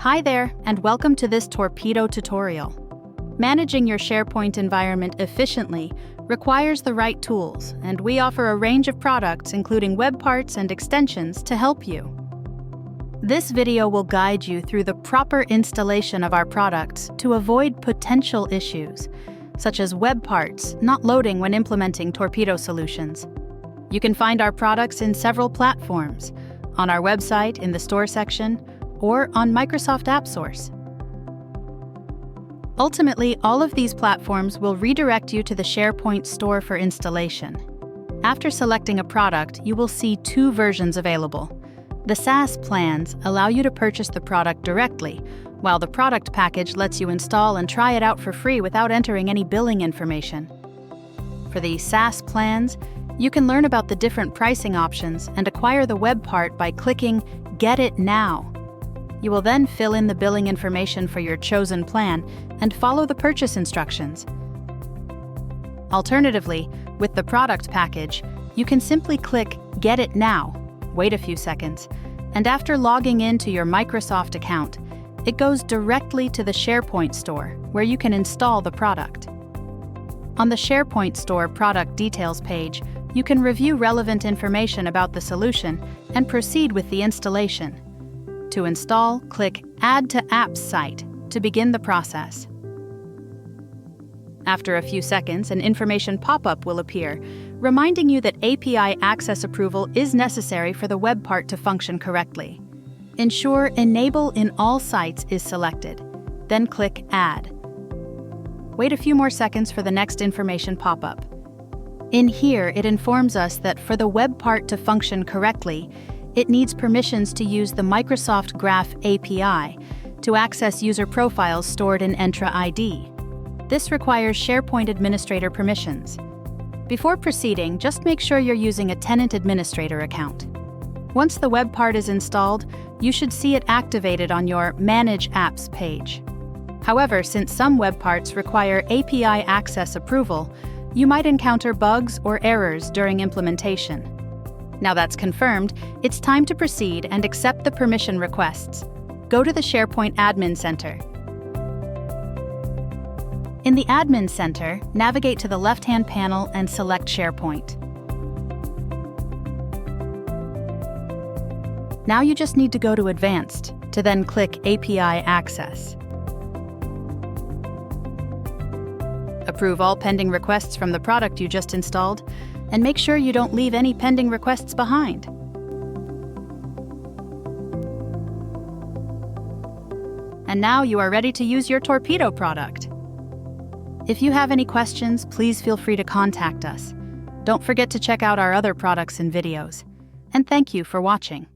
Hi there, and welcome to this Torpedo tutorial. Managing your SharePoint environment efficiently requires the right tools, and we offer a range of products including web parts and extensions to help you. This video will guide you through the proper installation of our products to avoid potential issues, such as web parts not loading when implementing Torpedo solutions. You can find our products in several platforms, on our website in the Store section, or on Microsoft AppSource. Ultimately, all of these platforms will redirect you to the SharePoint store for installation. After selecting a product, you will see two versions available. The SaaS plans allow you to purchase the product directly, while the product package lets you install and try it out for free without entering any billing information. For the SaaS plans, you can learn about the different pricing options and acquire the web part by clicking Get It Now. You will then fill in the billing information for your chosen plan and follow the purchase instructions. Alternatively, with the product package, you can simply click Get It Now, wait a few seconds, and after logging into your Microsoft account, it goes directly to the SharePoint store where you can install the product. On the SharePoint store product details page, you can review relevant information about the solution and proceed with the installation. To install, click Add to Apps site to begin the process. After a few seconds, an information pop-up will appear, reminding you that API access approval is necessary for the web part to function correctly. Ensure Enable in all sites is selected, then click Add. Wait a few more seconds for the next information pop-up. In here, it informs us that for the web part to function correctly, it needs permissions to use the Microsoft Graph API to access user profiles stored in Entra ID. This requires SharePoint administrator permissions. Before proceeding, just make sure you're using a tenant administrator account. Once the web part is installed, you should see it activated on your Manage Apps page. However, since some web parts require API access approval, you might encounter bugs or errors during implementation. Now that's confirmed, it's time to proceed and accept the permission requests. Go to the SharePoint Admin Center. In the Admin Center, navigate to the left-hand panel and select SharePoint. Now you just need to go to Advanced to then click API Access. Approve all pending requests from the product you just installed, and make sure you don't leave any pending requests behind. And now you are ready to use your Torpedo product. If you have any questions, please feel free to contact us. Don't forget to check out our other products and videos. And thank you for watching.